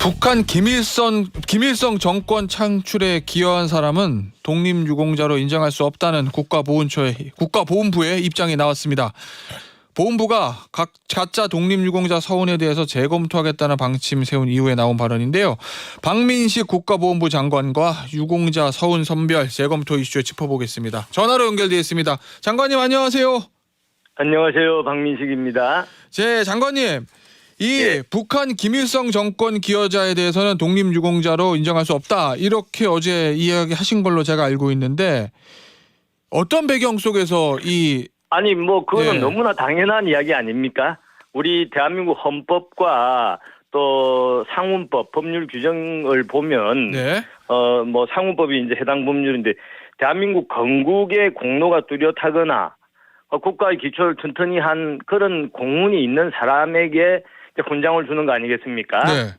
북한 김일성 정권 창출에 기여한 사람은 독립유공자로 인정할 수 없다는 국가보훈부의 입장이 나왔습니다. 보훈부가 가짜 독립유공자 서훈에 대해서 재검토하겠다는 방침 세운 이후에 나온 발언인데요. 박민식 국가보훈부 장관과 유공자 서훈 선별 재검토 이슈에 짚어보겠습니다. 전화로 연결되어 있습니다. 장관님 안녕하세요. 안녕하세요. 박민식입니다. 장관님. 북한 김일성 정권 기여자에 대해서는 독립유공자로 인정할 수 없다. 이렇게 어제 이야기하신 걸로 제가 알고 있는데 어떤 배경 속에서 그거는 너무나 당연한 이야기 아닙니까? 우리 대한민국 헌법과 또 상훈법 법률 규정을 보면 상훈법이 이제 해당 법률인데 대한민국 건국의 공로가 뚜렷하거나 국가의 기초를 튼튼히 한 그런 공훈이 있는 사람에게 훈장을 주는 거 아니겠습니까? 네.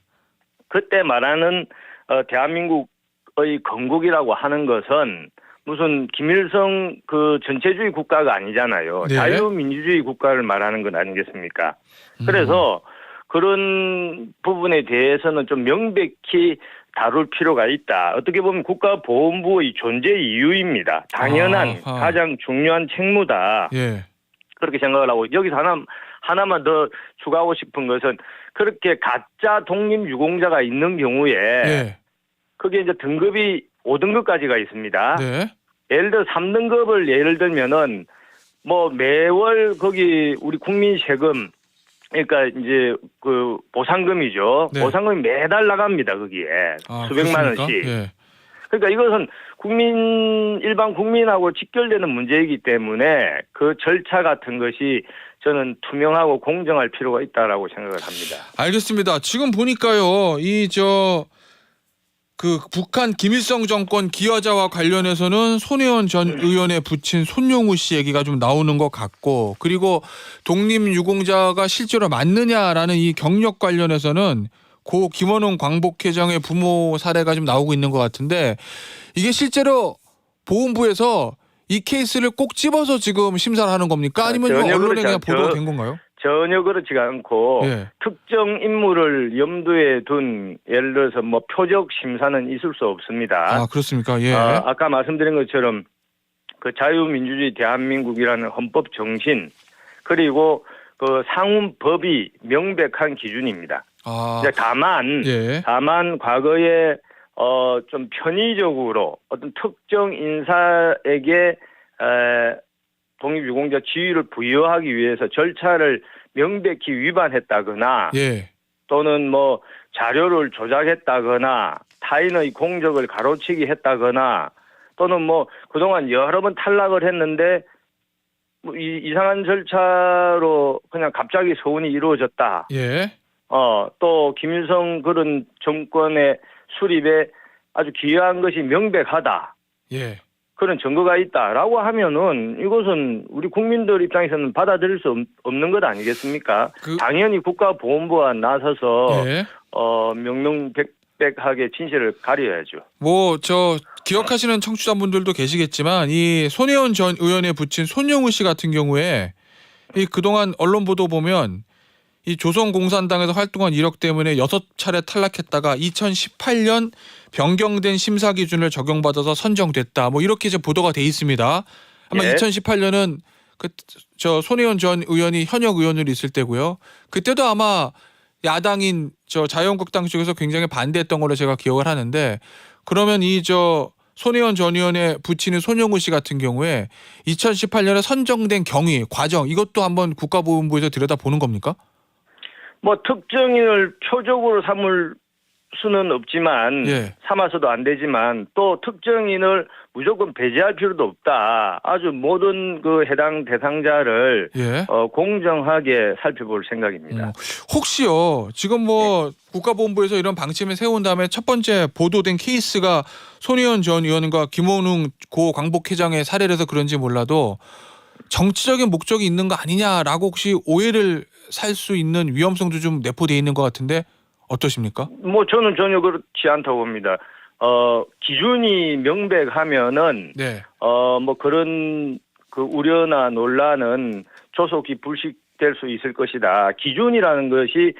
그때 말하는 대한민국의 건국이라고 하는 것은 무슨 김일성 그 전체주의 국가가 아니잖아요. 네. 자유민주주의 국가를 말하는 건 아니겠습니까? 그래서 그런 부분에 대해서는 좀 명백히 다룰 필요가 있다. 어떻게 보면 국가보훈부의 존재 이유입니다. 당연한 가장 중요한 책무다. 예. 그렇게 생각을 하고 여기서 하나만 더 추가하고 싶은 것은 그렇게 가짜 독립유공자가 있는 경우에 그게 이제 등급이 5등급까지가 있습니다. 네. 예를 들어 3등급을 예를 들면은 매월 거기 우리 국민 세금 그러니까 이제 그 보상금이죠. 네. 보상금이 매달 나갑니다. 거기에 수백만 원씩. 예. 그러니까 이것은 일반 국민하고 직결되는 문제이기 때문에 그 절차 같은 것이 저는 투명하고 공정할 필요가 있다라고 생각을 합니다. 알겠습니다. 지금 보니까요, 북한 김일성 정권 기여자와 관련해서는 손혜원 전 의원에 붙인 손용우 씨 얘기가 좀 나오는 것 같고, 그리고 독립유공자가 실제로 맞느냐라는 이 경력 관련해서는 고 김원웅 광복회장의 부모 사례가 좀 나오고 있는 것 같은데 이게 실제로 보훈부에서 이 케이스를 꼭 집어서 지금 심사를 하는 겁니까? 아니면 언론에 그냥 보도가 된 건가요? 전혀 그렇지가 않고 특정 인물을 염두에 둔 예를 들어서 표적 심사는 있을 수 없습니다. 아, 그렇습니까? 예. 아까 말씀드린 것처럼 그 자유민주주의 대한민국이라는 헌법 정신 그리고 그 상훈법이 명백한 기준입니다. 다만 과거에 좀 편의적으로 어떤 특정 인사에게 독립유공자 지위를 부여하기 위해서 절차를 명백히 위반했다거나 또는 자료를 조작했다거나 타인의 공적을 가로채기 했다거나 또는 그동안 여러 번 탈락을 했는데 이상한 절차로 그냥 갑자기 서훈이 이루어졌다. 또 김일성 그런 정권의 수립에 아주 기여한 것이 명백하다. 그런 증거가 있다라고 하면은 이것은 우리 국민들 입장에서는 받아들일 수 없는 것 아니겠습니까? 당연히 국가보훈부가 나서서 명명백백하게 진실을 가려야죠. 기억하시는 청취자분들도 계시겠지만 이 손혜원 전 의원에 붙인 손용우 씨 같은 경우에 그동안 언론 보도 보면 이 조선공산당에서 활동한 이력 때문에 6차례 탈락했다가 2018년 변경된 심사 기준을 적용받아서 선정됐다. 이렇게 이제 보도가 돼 있습니다. 아마 2018년은 손혜원 전 의원이 현역 의원으로 있을 때고요. 그때도 아마 야당인 자유한국당 쪽에서 굉장히 반대했던 걸로 제가 기억을 하는데 그러면 손혜원 전 의원에 붙이는 손용우 씨 같은 경우에 2018년에 선정된 경위, 과정 이것도 한번 국가보훈부에서 들여다보는 겁니까? 특정인을 표적으로 삼을 수는 없지만 삼아서도 안 되지만 또 특정인을 무조건 배제할 필요도 없다. 아주 모든 그 해당 대상자를 공정하게 살펴볼 생각입니다. 혹시요 지금 국가보훈부에서 이런 방침을 세운 다음에 첫 번째 보도된 케이스가 손혜원 전 의원과 김원웅 고 광복회장의 사례라서 그런지 몰라도 정치적인 목적이 있는 거 아니냐라고 혹시 오해를 살 수 있는 위험성도 좀 내포되어 있는 것 같은데 어떠십니까? 저는 전혀 그렇지 않다고 봅니다. 기준이 명백하면은 그런 그 우려나 논란은 조속히 불식될 수 있을 것이다. 기준이라는 것이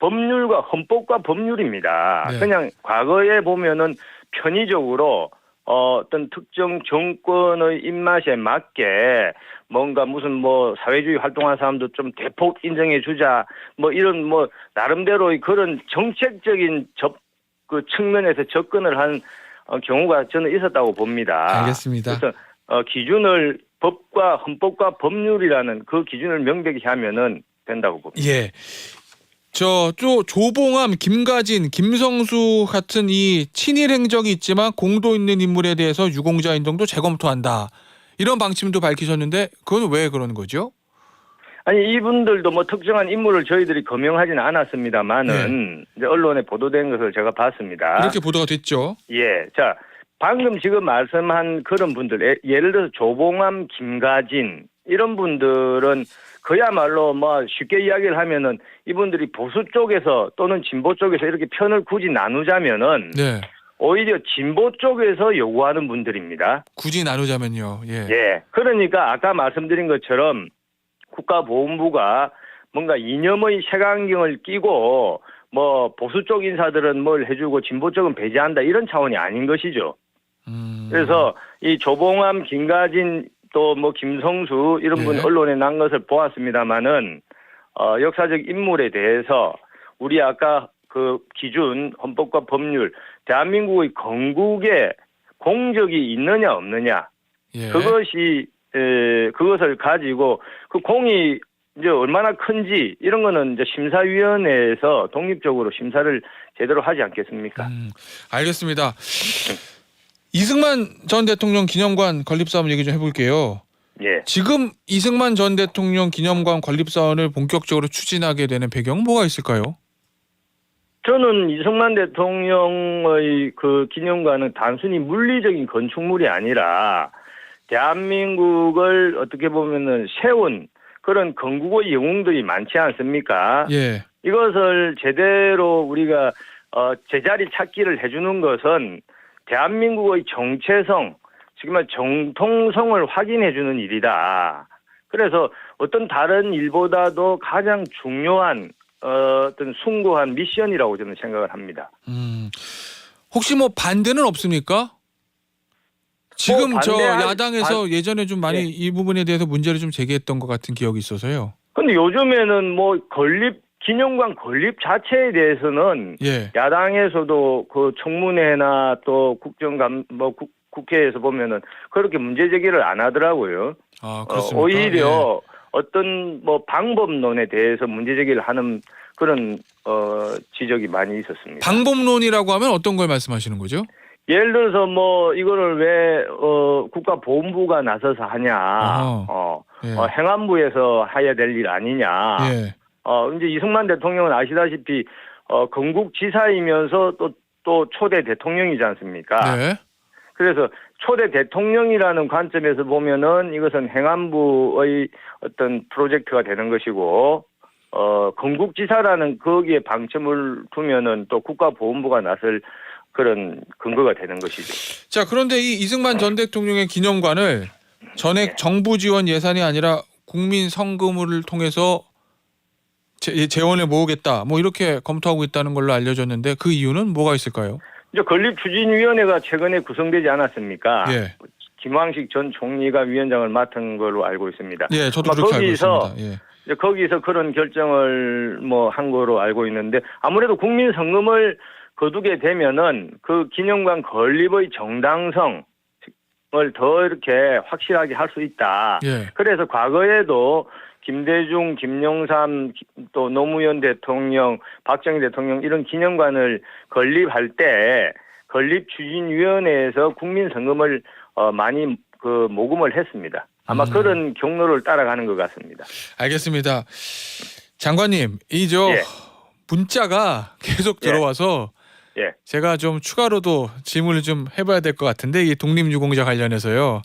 법률과 헌법과 법률입니다. 네. 그냥 과거에 보면은 편의적으로 어떤 특정 정권의 입맛에 맞게 뭔가 무슨 뭐 사회주의 활동하는 사람도 좀 대폭 인정해 주자 뭐 이런 뭐 나름대로의 그런 정책적인 그 측면에서 접근을 한 경우가 저는 있었다고 봅니다. 알겠습니다. 그래서 기준을 법과 헌법과 법률이라는 그 기준을 명백히 하면은 된다고 봅니다. 예. 또 조봉암, 김가진, 김성수 같은 이 친일 행적이 있지만 공도 있는 인물에 대해서 유공자 인정도 재검토한다. 이런 방침도 밝히셨는데 그건 왜 그러는 거죠? 아니 이분들도 뭐 특정한 인물을 저희들이 거명하지는 않았습니다만은 이제 언론에 보도된 것을 제가 봤습니다. 이렇게 보도가 됐죠. 예, 자 방금 지금 말씀한 그런 분들, 예를 들어서 조봉암, 김가진 이런 분들은 그야말로 뭐 쉽게 이야기를 하면은 이분들이 보수 쪽에서 또는 진보 쪽에서 이렇게 편을 굳이 나누자면은 네. 오히려 진보 쪽에서 요구하는 분들입니다. 굳이 나누자면요. 예. 예. 그러니까 아까 말씀드린 것처럼 국가보훈부가 뭔가 이념의 색안경을 끼고 뭐 보수 쪽 인사들은 뭘 해주고 진보 쪽은 배제한다 이런 차원이 아닌 것이죠. 그래서 이 조봉암, 김가진 또 뭐 김성수 이런 분 언론에 난 것을 보았습니다마는 역사적 인물에 대해서 우리 아까 그 기준 헌법과 법률 대한민국의 건국에 공적이 있느냐 없느냐 그것이 그것을 가지고 그 공이 이제 얼마나 큰지 이런 거는 이제 심사위원회에서 독립적으로 심사를 제대로 하지 않겠습니까? 알겠습니다. 이승만 전 대통령 기념관 건립사업 얘기 좀 해볼게요. 예. 지금 이승만 전 대통령 기념관 건립사업을 본격적으로 추진하게 되는 배경 뭐가 있을까요? 저는 이승만 대통령의 그 기념관은 단순히 물리적인 건축물이 아니라 대한민국을 어떻게 보면은 세운 그런 건국의 영웅들이 많지 않습니까? 예. 이것을 제대로 우리가 제자리 찾기를 해주는 것은 대한민국의 정체성, 지금 정통성을 확인해주는 일이다. 그래서 어떤 다른 일보다도 가장 중요한 어떤 숭고한 미션이라고 저는 생각을 합니다. 혹시 뭐 반대는 없습니까? 지금 저 야당에서 예전에 좀 많이 이 부분에 대해서 문제를 좀 제기했던 것 같은 기억이 있어서요. 근데 요즘에는 뭐 기념관 건립 자체에 대해서는 야당에서도 그 청문회나 또 국회에서 보면은 그렇게 문제 제기를 안 하더라고요. 아, 그렇습니까? 오히려 어떤 뭐 방법론에 대해서 문제 제기를 하는 그런 지적이 많이 있었습니다. 방법론이라고 하면 어떤 걸 말씀하시는 거죠? 예를 들어서 뭐 이거를 왜 국가보훈부가 나서서 하냐, 행안부에서 해야 될 일 아니냐. 이제 이승만 대통령은 아시다시피 건국지사이면서 또 초대 대통령이지 않습니까? 네. 그래서 초대 대통령이라는 관점에서 보면은 이것은 행안부의 어떤 프로젝트가 되는 것이고, 건국지사라는 거기에 방점을 두면은 또 국가보훈부가 나설 그런 근거가 되는 것이죠. 자, 그런데 이 이승만 전 대통령의 기념관을 전액 정부 지원 예산이 아니라 국민 성금을 통해서 재원을 모으겠다, 뭐 이렇게 검토하고 있다는 걸로 알려졌는데 그 이유는 뭐가 있을까요? 이제 건립추진위원회가 최근에 구성되지 않았습니까? 예. 김황식 전 총리가 위원장을 맡은 걸로 알고 있습니다. 예, 저도 그렇게 알고 있습니다. 예. 이제 거기서 그런 결정을 뭐 한 거로 알고 있는데 아무래도 국민 성금을 거두게 되면은 그 기념관 건립의 정당성을 더 이렇게 확실하게 할 수 있다. 그래서 과거에도 김대중, 김영삼, 또 노무현 대통령, 박정희 대통령 이런 기념관을 건립할 때 건립추진위원회에서 국민 성금을 많이 그 모금을 했습니다. 아마 그런 경로를 따라가는 것 같습니다. 알겠습니다. 장관님, 문자가 계속 들어와서 제가 좀 추가로도 질문을 좀 해봐야 될 것 같은데 이 독립유공자 관련해서요.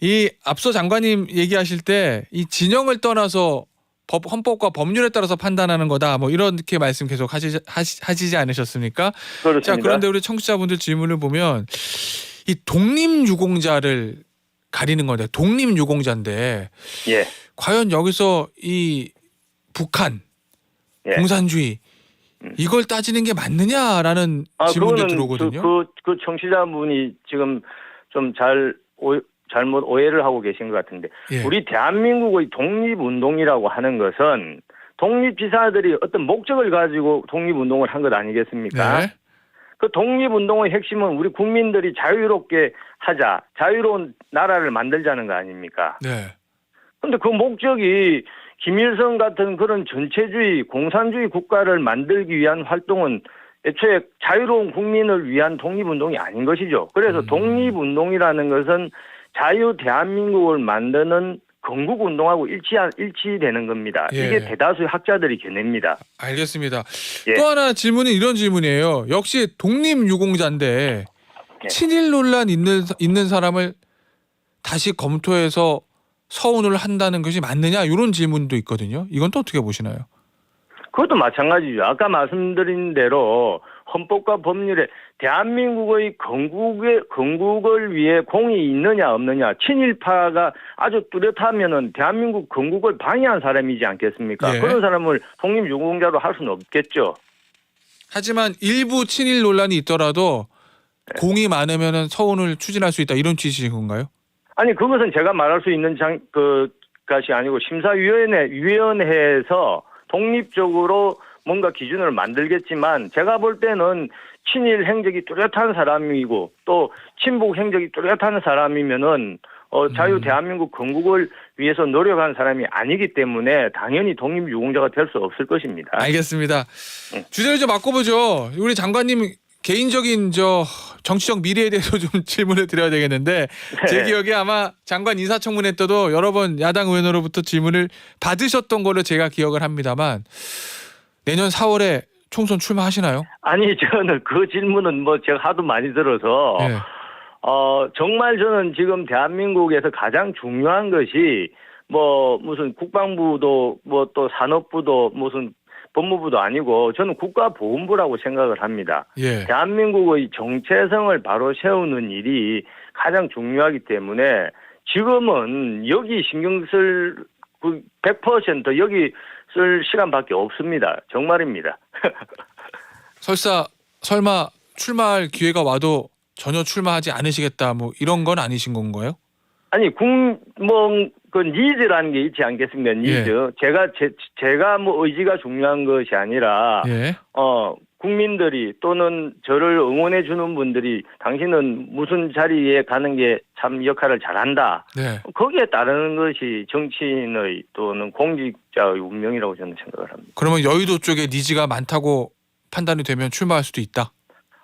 이 앞서 장관님 얘기하실 때 이 진영을 떠나서 헌법과 법률에 따라서 판단하는 거다, 뭐 이렇게 말씀 계속 하시지 않으셨습니까? 그렇습니다. 자, 그런데 우리 청취자분들 질문을 보면 이 독립유공자를 가리는 건데 독립유공자인데 과연 여기서 이 북한 공산주의 이걸 따지는 게 맞느냐라는 질문도 들어오거든요. 그 청취자분이 지금 좀 잘못 오해를 하고 계신 것 같은데 예. 우리 대한민국의 독립운동이라고 하는 것은 독립지사들이 어떤 목적을 가지고 독립운동을 한 것 아니겠습니까? 네. 그 독립운동의 핵심은 우리 국민들이 자유롭게 하자, 자유로운 나라를 만들자는 거 아닙니까? 네. 그런데 그 목적이 김일성 같은 그런 전체주의, 공산주의 국가를 만들기 위한 활동은 애초에 자유로운 국민을 위한 독립운동이 아닌 것이죠. 그래서 독립운동이라는 것은 자유 대한민국을 만드는 건국운동하고 일치되는 겁니다. 예. 이게 대다수의 학자들이 견해입니다. 알겠습니다. 예. 또 하나 질문은 이런 질문이에요. 역시 독립유공자인데 예. 친일 논란 있는 사람을 다시 검토해서 서운을 한다는 것이 맞느냐 이런 질문도 있거든요. 이건 또 어떻게 보시나요? 그것도 마찬가지죠. 아까 말씀드린 대로 헌법과 법률에 대한민국의 건국을 위해 공이 있느냐 없느냐, 친일파가 아주 뚜렷하면은 대한민국 건국을 방해한 사람이지 않겠습니까? 예. 그런 사람을 독립유공자로 할 수는 없겠죠. 하지만 일부 친일 논란이 있더라도 공이 많으면은 서운을 추진할 수 있다 이런 취지인 건가요? 아니 그것은 제가 말할 수 있는 것이 아니고 심사위원회에서 독립적으로 뭔가 기준을 만들겠지만 제가 볼 때는 친일 행적이 뚜렷한 사람이고 또 친북 행적이 뚜렷한 사람이면은 자유 대한민국 건국을 위해서 노력한 사람이 아니기 때문에 당연히 독립유공자가 될 수 없을 것입니다. 알겠습니다. 주제를 좀 바꿔보죠. 우리 장관님 개인적인 정치적 미래에 대해서 좀 질문을 드려야 되겠는데 제 기억에 아마 장관 인사청문회 때도 여러 번 야당 의원으로부터 질문을 받으셨던 걸로 제가 기억을 합니다만 내년 4월에 총선 출마하시나요? 아니 저는 그 질문은 제가 하도 많이 들어서 네. 정말 저는 지금 대한민국에서 가장 중요한 것이 무슨 국방부도 또 산업부도 무슨 법무부도 아니고 저는 국가보훈부라고 생각을 합니다. 예. 대한민국의 정체성을 바로 세우는 일이 가장 중요하기 때문에 지금은 여기 신경 쓸 100% 여기 쓸 시간밖에 없습니다. 정말입니다. 설마 출마할 기회가 와도 전혀 출마하지 않으시겠다 이런 건 아니신 건가요? 아니 그 니즈라는 게 있지 않겠습니까? 니즈. 예. 제가 의지가 중요한 것이 아니라 예. 국민들이 또는 저를 응원해 주는 분들이 당신은 무슨 자리에 가는 게 참 역할을 잘한다. 네. 거기에 따르는 것이 정치인의 또는 공직자의 운명이라고 저는 생각을 합니다. 그러면 여의도 쪽에 니즈가 많다고 판단이 되면 출마할 수도 있다.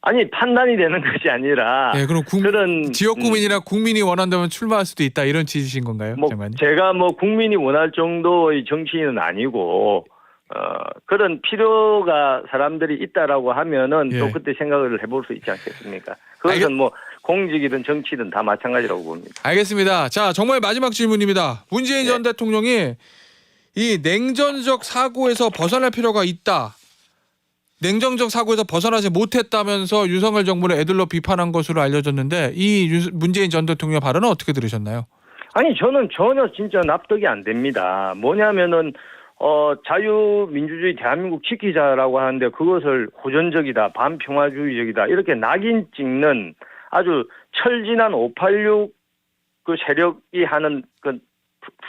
아니 판단이 되는 것이 아니라 네, 그럼 지역 구민이나 국민이 원한다면 출마할 수도 있다 이런 취지신 건가요? 장관님? 제가 국민이 원할 정도의 정치인은 아니고 그런 필요가 사람들이 있다라고 하면은 예. 또 그때 생각을 해볼 수 있지 않겠습니까? 그것은 공직이든 정치든 다 마찬가지라고 봅니다. 알겠습니다. 자, 정말 마지막 질문입니다. 문재인 전 대통령이 이 냉전적 사고에서 벗어날 필요가 있다. 냉정적 사고에서 벗어나지 못했다면서 윤석열 정부를 애들러 비판한 것으로 알려졌는데 이 문재인 전 대통령 발언은 어떻게 들으셨나요? 아니 저는 전혀 진짜 납득이 안 됩니다. 뭐냐면은 자유민주주의 대한민국 지키자라고 하는데 그것을 호전적이다, 반평화주의적이다 이렇게 낙인 찍는 아주 철진한 586 그 세력이 하는 그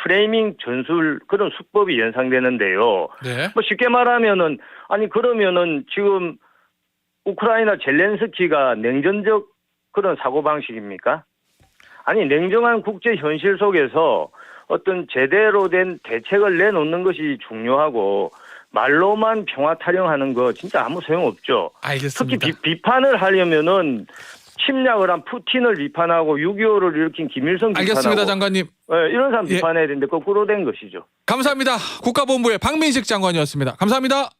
프레이밍 전술 그런 수법이 연상되는데요. 네. 쉽게 말하면은 그러면은 지금 우크라이나 젤렌스키가 냉전적 그런 사고방식입니까? 아니 냉정한 국제 현실 속에서 어떤 제대로 된 대책을 내놓는 것이 중요하고 말로만 평화 타령하는 거 진짜 아무 소용없죠. 알겠습니다. 특히 비판을 하려면은 침략을 한 푸틴을 비판하고 6.25를 일으킨 김일성 비판하고 알겠습니다, 장관님. 이런 사람 비판해야 되는데 거꾸로 된 것이죠. 감사합니다. 국가본부의 박민식 장관이었습니다. 감사합니다.